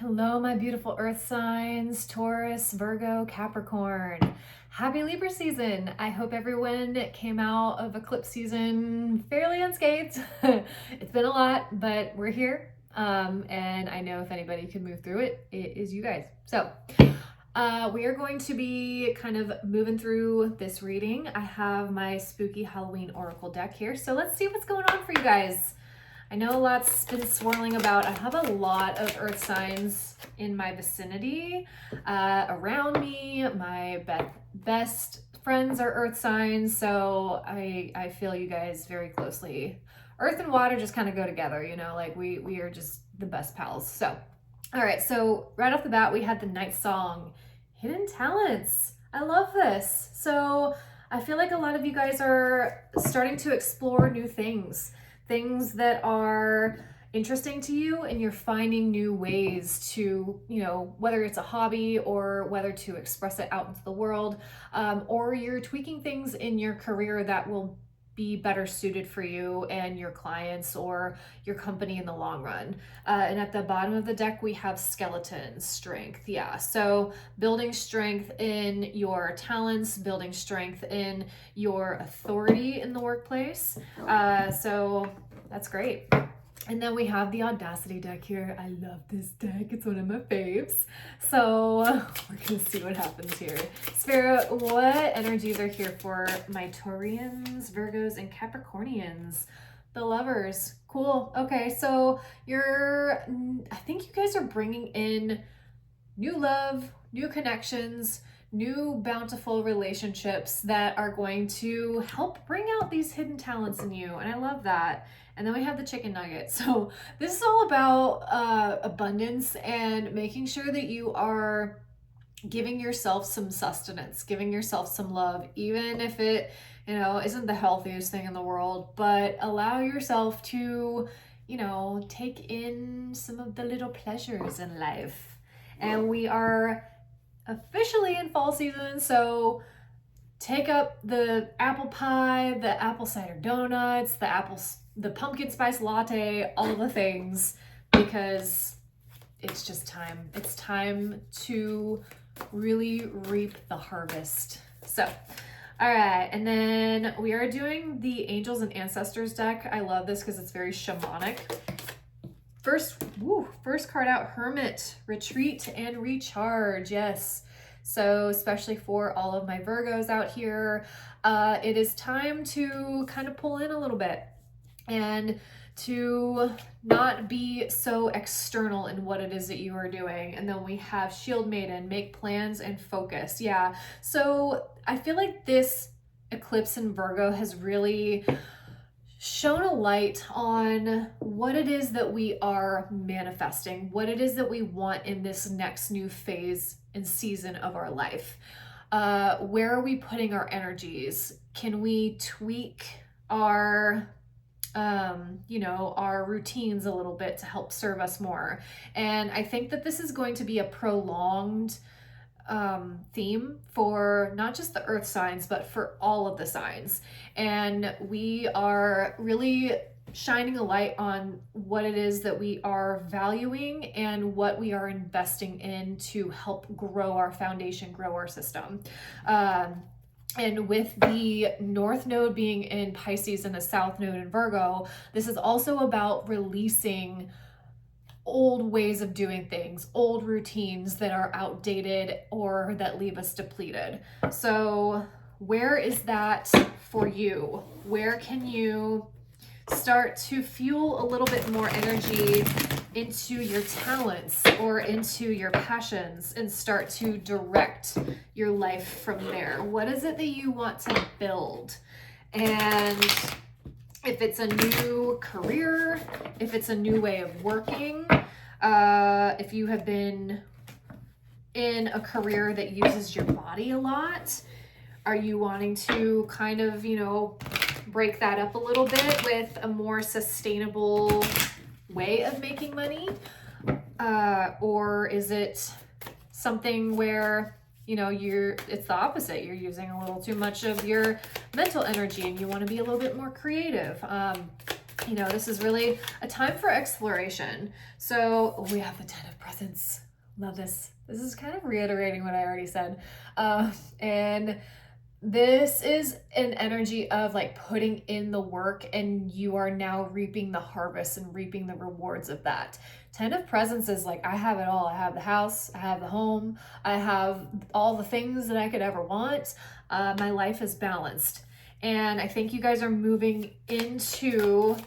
Hello, my beautiful earth signs, Taurus, Virgo, Capricorn. Happy Libra season. I hope everyone came out of eclipse season fairly unscathed. It's been a lot, but we're here. And I know if anybody can move through it, it is you guys. So we are going to be kind of moving through this reading. I have my spooky Halloween Oracle deck here. So let's see what's going on for you guys. I know a lot's been swirling about. I have a lot of earth signs in my vicinity, around me. My best friends are earth signs, so I feel you guys very closely. Earth and water just kind of go together, you know, like we are just the best pals. So, all right, so right off the bat, we had the night song, Hidden Talents. I love this. So I feel like a lot of you guys are starting to explore new things that are interesting to you, and you're finding new ways to, you know, whether it's a hobby or whether to express it out into the world, or you're tweaking things in your career that will be better suited for you and your clients or your company in the long run. And at the bottom of the deck, we have skeleton strength. Yeah, so building strength in your talents, building strength in your authority in the workplace. So that's great. And then we have the Audacity deck here. I love this deck. It's one of my faves. So we're going to see what happens here. Spirit, what energies are here for my Taurians, Virgos, and Capricornians? The lovers. Cool. Okay, so I think you guys are bringing in new love, new connections, new bountiful relationships that are going to help bring out these hidden talents in you. And I love that. And then we have the chicken nugget. So this is all about abundance and making sure that you are giving yourself some sustenance, giving yourself some love, even if it, you know, isn't the healthiest thing in the world, but allow yourself to, you know, take in some of the little pleasures in life. And we are officially in fall season, so take up the apple pie, the apple cider donuts, the pumpkin spice latte, all the things, because it's just time. It's time to really reap the harvest. So, all right, and then we are doing the Angels and Ancestors deck. I love this because it's very shamanic. First card out, Hermit, Retreat and Recharge. Yes. So especially for all of my Virgos out here, it is time to kind of pull in a little bit and to not be so external in what it is that you are doing. And then we have Shield Maiden, make plans and focus. Yeah. So I feel like this eclipse in Virgo has really shone a light on what it is that we are manifesting, what it is that we want in this next new phase and season of our life. Where are we putting our energies? Can we tweak our our routines a little bit to help serve us more? And I think that this is going to be a prolonged theme for not just the earth signs, but for all of the signs. And we are really shining a light on what it is that we are valuing and what we are investing in to help grow our foundation, grow our system. And with the North Node being in Pisces and the South Node in Virgo, this is also about releasing old ways of doing things, old routines that are outdated or that leave us depleted. So where is that for you? Where can you start to fuel a little bit more energy into your talents or into your passions and start to direct your life from there? What is it that you want to build? And if it's a new career, if it's a new way of working, if you have been in a career that uses your body a lot, are you wanting to kind of, you know, break that up a little bit with a more sustainable way of making money? Or is it something where, you know, it's the opposite. You're using a little too much of your mental energy and you want to be a little bit more creative. You know, this is really a time for exploration. So we have the Ten of Presents. Love this. This is kind of reiterating what I already said. And this is an energy of like putting in the work, and you are now reaping the harvest and reaping the rewards of that. Ten of Presents is like, I have it all. I have the house, I have the home, I have all the things that I could ever want. My life is balanced. And I think you guys are moving into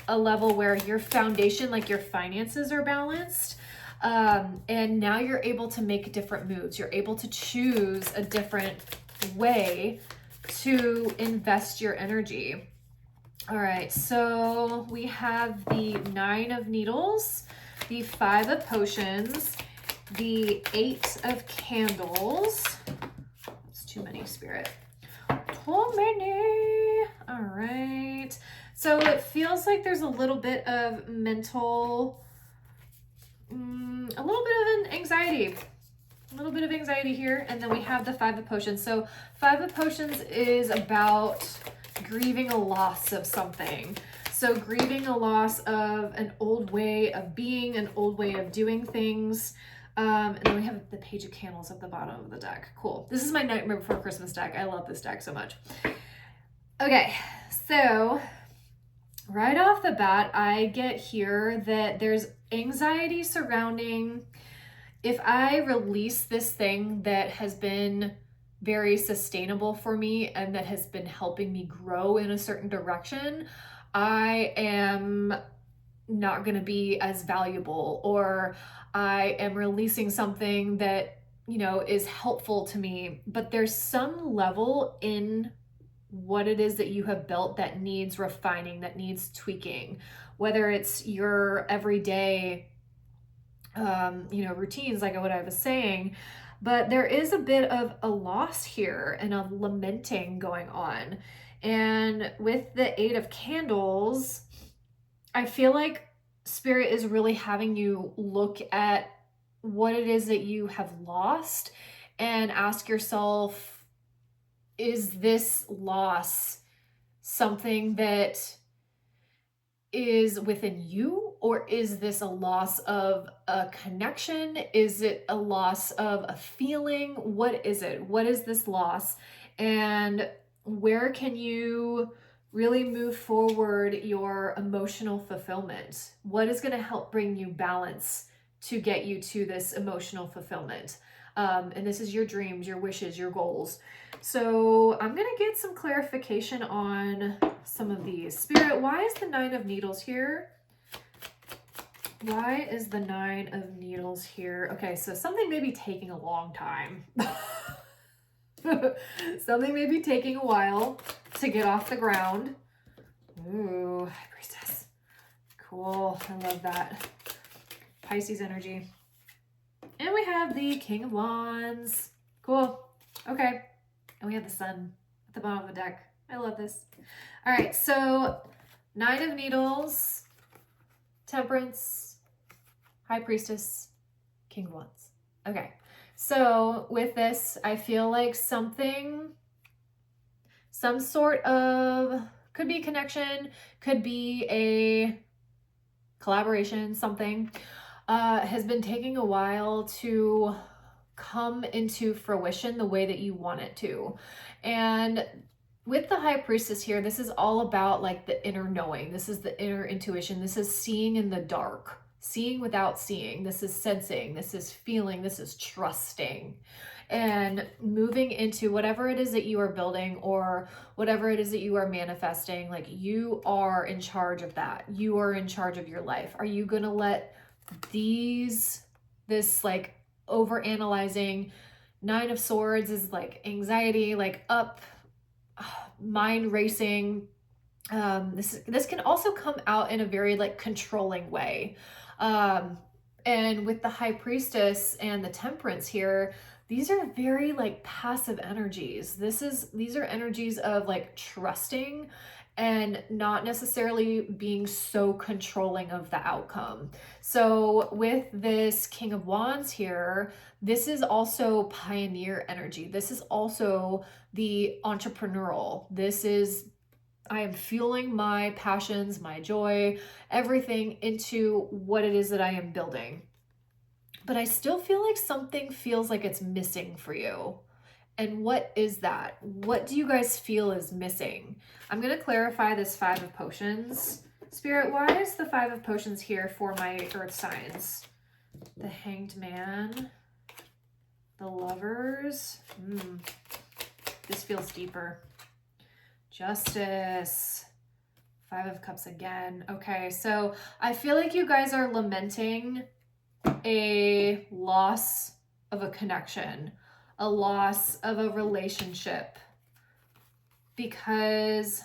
a level where your foundation, like your finances, are balanced. And now you're able to make different moves. You're able to choose a different way to invest your energy. All right, so we have the Nine of Needles, the Five of Potions, the Eight of Candles. It's too many, Spirit. Too many. All right. So it feels like there's a little bit of mental, a little bit of an anxiety. A little bit of anxiety here. And then we have the Five of Potions. So Five of Potions is about grieving a loss of something. So grieving a loss of an old way of being, an old way of doing things. And then we have the Page of Candles at the bottom of the deck. Cool. This is my Nightmare Before Christmas deck. I love this deck so much. Okay, so right off the bat, I get here that there's anxiety surrounding, if I release this thing that has been very sustainable for me and that has been helping me grow in a certain direction, I am not going to be as valuable, or I am releasing something that, you know, is helpful to me, but there's some level in what it is that you have built that needs refining, that needs tweaking, whether it's your everyday you know, routines, like what I was saying. But there is a bit of a loss here and a lamenting going on. And with the Eight of Candles, I feel like Spirit is really having you look at what it is that you have lost and ask yourself, is this loss something that is within you, or is this a loss of a connection? Is it a loss of a feeling? What is it? What is this loss? And where can you really move forward your emotional fulfillment? What is going to help bring you balance to get you to this emotional fulfillment? And this is your dreams, your wishes, your goals. So I'm going to get some clarification on some of these. Spirit, why is the Nine of Needles here? Why is the Nine of Needles here? Okay, so something may be taking a long time. Something may be taking a while to get off the ground. Ooh, High Priestess. Cool, I love that. Pisces energy. And we have the King of Wands. Cool. Okay. And we have the Sun at the bottom of the deck. I love this. All right. So Nine of Needles, Temperance, High Priestess, King of Wands. Okay. So with this, I feel like some sort of, could be a connection, could be a collaboration, something. Has been taking a while to come into fruition the way that you want it to. And with the High Priestess here, this is all about like the inner knowing. This is the inner intuition. This is seeing in the dark, seeing without seeing. This is sensing. This is feeling. This is trusting. And moving into whatever it is that you are building or whatever it is that you are manifesting, like you are in charge of that. You are in charge of your life. Are you going to let this like over analyzing? Nine of Swords is like anxiety, like up, mind racing. This can also come out in a very like controlling way. And with the High Priestess and the Temperance here, these are very like passive energies. These are energies of like trusting and not necessarily being so controlling of the outcome. So with this King of Wands here, this is also pioneer energy. This is also the entrepreneurial. This is I am fueling my passions, my joy, everything into what it is that I am building. But I still feel like something feels like it's missing for you. And what is that? What do you guys feel is missing? I'm going to clarify this Five of Potions. Spirit, why is the Five of Potions here for my earth signs? The Hanged Man, the Lovers. This feels deeper. Justice. Five of Cups again. Okay, so I feel like you guys are lamenting a loss of a connection, a loss of a relationship, because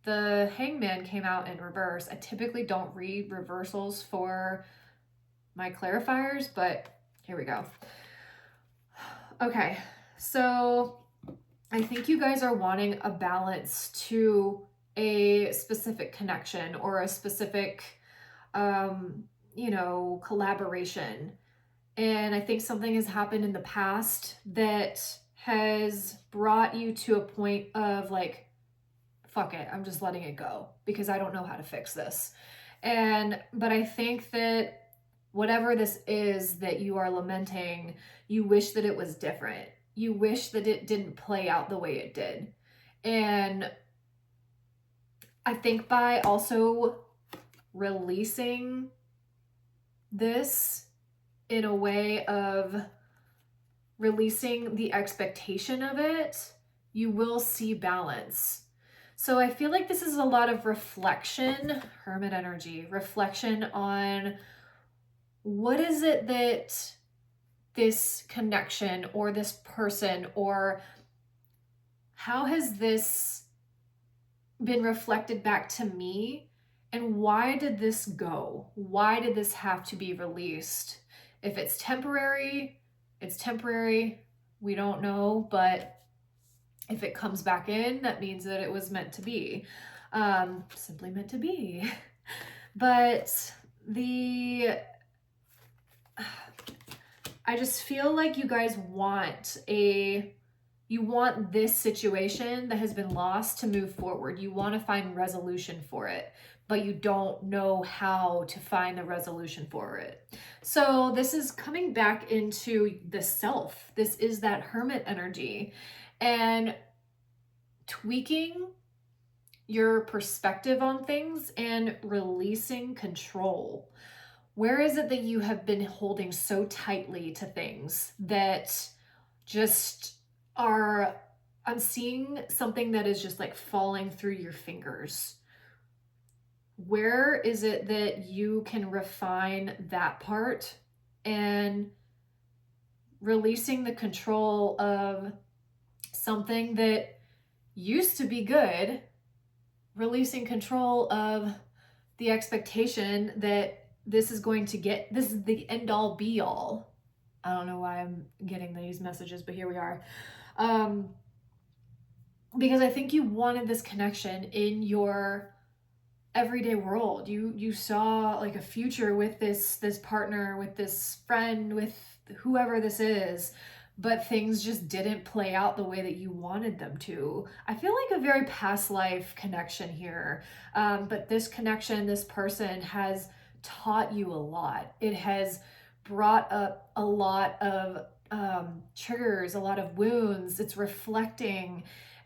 the Hangman came out in reverse. I typically don't read reversals for my clarifiers, but here we go. Okay, so I think you guys are wanting a balance to a specific connection or a specific, collaboration. And I think something has happened in the past that has brought you to a point of like, fuck it, I'm just letting it go because I don't know how to fix this. But I think that whatever this is that you are lamenting, you wish that it was different. You wish that it didn't play out the way it did. And I think by also releasing this in a way of releasing the expectation of it, you will see balance. So I feel like this is a lot of reflection, Hermit energy, reflection on what is it that this connection or this person, or how has this been reflected back to me, and why did this go? Why did this have to be released? If it's temporary, it's temporary. We don't know, but if it comes back in, that means that it was meant to be. Simply meant to be. But I just feel like you guys want this situation that has been lost to move forward. You want to find resolution for it, but you don't know how to find the resolution for it. So this is coming back into the self. This is that Hermit energy, and tweaking your perspective on things and releasing control. Where is it that you have been holding so tightly to things that just are, I'm seeing something that is just like falling through your fingers? Where is it that you can refine that part and releasing the control of something that used to be good, releasing control of the expectation that this is the end all be all. I don't know why I'm getting these messages, but here we are. Because I think you wanted this connection in your everyday world. You saw like a future with this partner, with this friend, with whoever this is, but things just didn't play out the way that you wanted them to. I feel like a very past life connection here. But this connection, this person has taught you a lot. It has brought up a lot of triggers, a lot of wounds. It's reflecting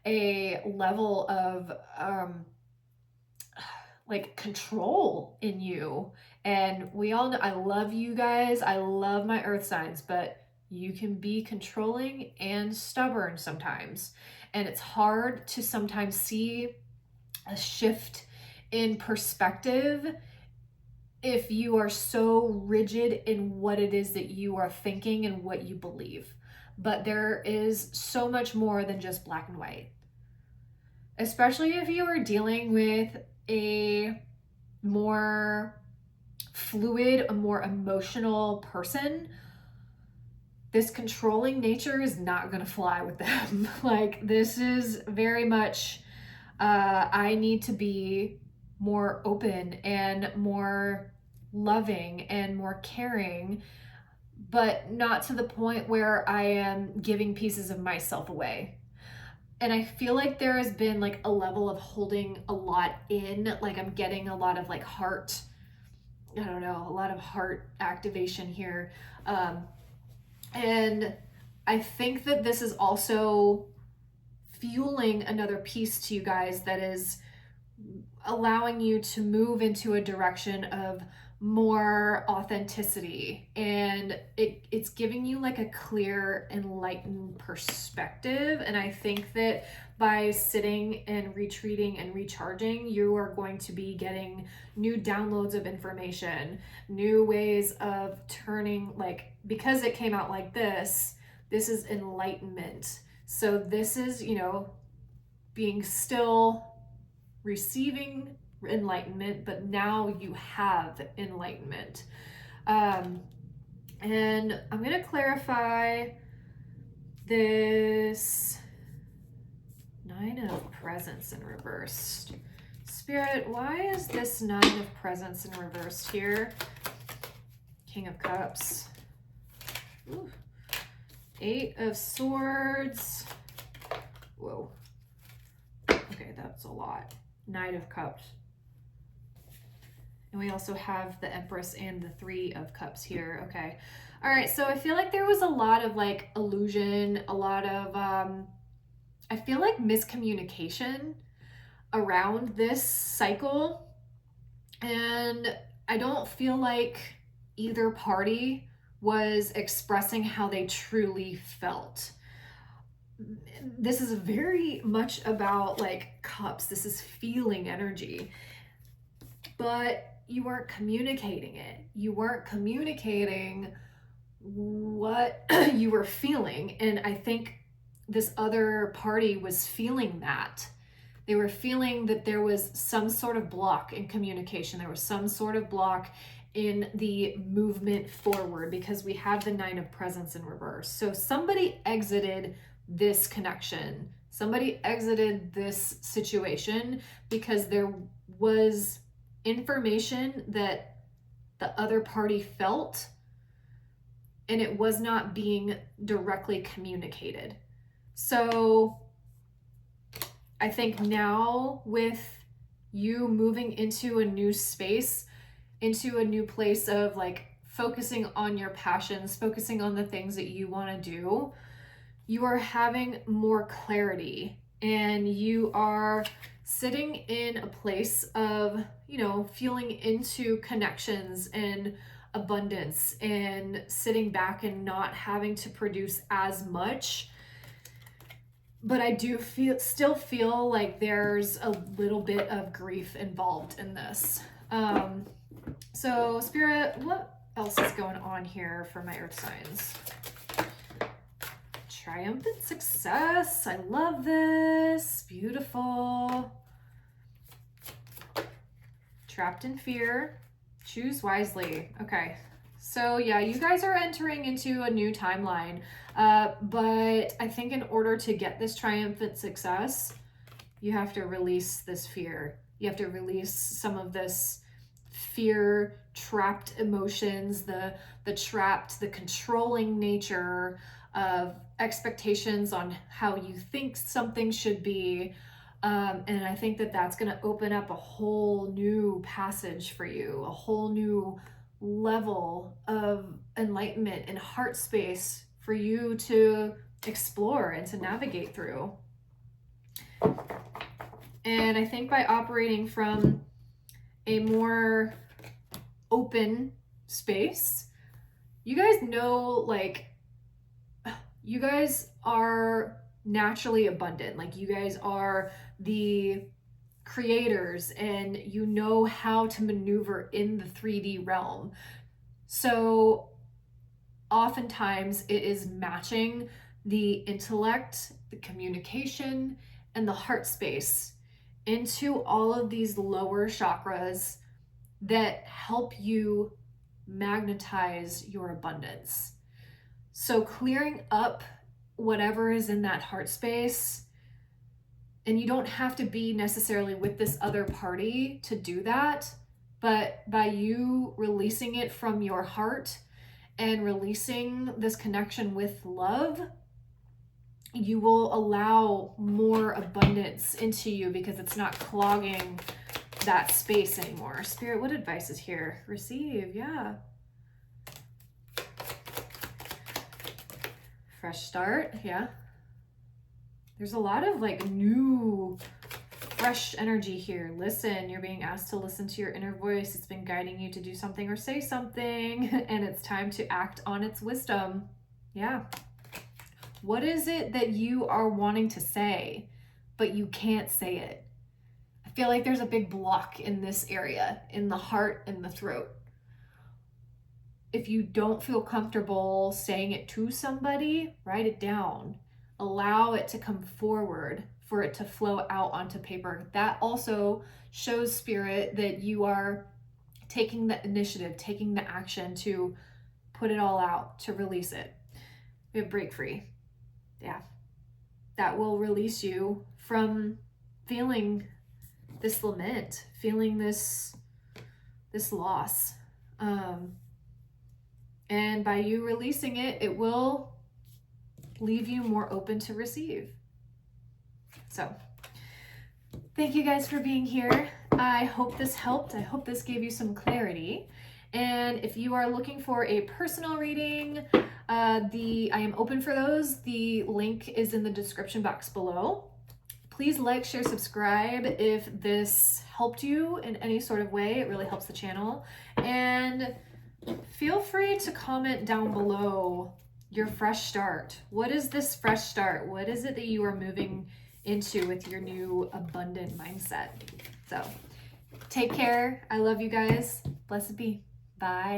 a level of like control in you. And we all know, I love you guys. I love my earth signs, but you can be controlling and stubborn sometimes. And it's hard to sometimes see a shift in perspective if you are so rigid in what it is that you are thinking and what you believe. But there is so much more than just black and white. Especially if you are dealing with a more fluid, a more emotional person, this controlling nature is not going to fly with them. Like, this is very much, I need to be more open and more loving and more caring, but not to the point where I am giving pieces of myself away. And I feel like there has been like a level of holding a lot in, like I'm getting a lot of like heart, I don't know, a lot of heart activation here. And I think that this is also fueling another piece to you guys that is allowing you to move into a direction of more authenticity, and it's giving you like a clear, enlightened perspective. And I think that by sitting and retreating and recharging, you are going to be getting new downloads of information, new ways of turning, like, because it came out like this is enlightenment. So this is, you know, being still, receiving enlightenment, but now you have enlightenment. And I'm going to clarify this Nine of Presents in reversed. Spirit, why is this Nine of Presents in reversed here? King of Cups. Ooh. Eight of Swords. Whoa. Okay, that's a lot. Knight of Cups. And we also have the Empress and the Three of Cups here. Okay. All right. So I feel like there was a lot of like illusion, a lot of, I feel like miscommunication around this cycle. And I don't feel like either party was expressing how they truly felt. This is very much about like cups. This is feeling energy, but you weren't communicating it. You weren't communicating what you were feeling. And I think this other party was feeling that. They were feeling that there was some sort of block in communication. There was some sort of block in the movement forward, because we have the Nine of Presents in reverse. So somebody exited this connection. Somebody exited this situation because there was information that the other party felt, and it was not being directly communicated. So I think now with you moving into a new space, into a new place of like focusing on your passions, focusing on the things that you want to do, you are having more clarity, and you are sitting in a place of, you know, feeling into connections and abundance, and sitting back and not having to produce as much. But I do still feel like there's a little bit of grief involved in this. So Spirit, what else is going on here for my earth signs? Triumphant success. I love this. Beautiful. Trapped in fear. Choose wisely. Okay. So yeah, you guys are entering into a new timeline. But I think in order to get this triumphant success, you have to release this fear. You have to release some of this fear, trapped emotions, the trapped, the controlling nature of expectations on how you think something should be. And I think that that's going to open up a whole new passage for you, a whole new level of enlightenment and heart space for you to explore and to navigate through. And I think by operating from a more open space, you guys know, like, you guys are naturally abundant. Like, you guys are the creators, and you know how to maneuver in the 3D realm. So oftentimes it is matching the intellect, the communication, and the heart space into all of these lower chakras that help you magnetize your abundance. So clearing up whatever is in that heart space, and you don't have to be necessarily with this other party to do that, but by you releasing it from your heart and releasing this connection with love, you will allow more abundance into you because it's not clogging that space anymore. Spirit, what advice is here? Receive, yeah. Fresh start, yeah. There's a lot of like new, fresh energy here. Listen, you're being asked to listen to your inner voice. It's been guiding you to do something or say something, and it's time to act on its wisdom. Yeah. What is it that you are wanting to say, but you can't say it? I feel like there's a big block in this area, in the heart and the throat. If you don't feel comfortable saying it to somebody, write it down. Allow it to come forward for it to flow out onto paper. That also shows, Spirit, that you are taking the initiative, taking the action to put it all out, to release it. We have break free. Yeah. That will release you from feeling this lament, feeling this loss. And by you releasing it, it will leave you more open to receive. So, thank you guys for being here. I hope this helped. I hope this gave you some clarity. And if you are looking for a personal reading, I am open for those. The link is in the description box below. Please like, share, subscribe if this helped you in any sort of way. It really helps the channel. And feel free to comment down below your fresh start. What is this fresh start? What is it that you are moving into with your new abundant mindset? So take care. I love you guys. Blessed be. Bye.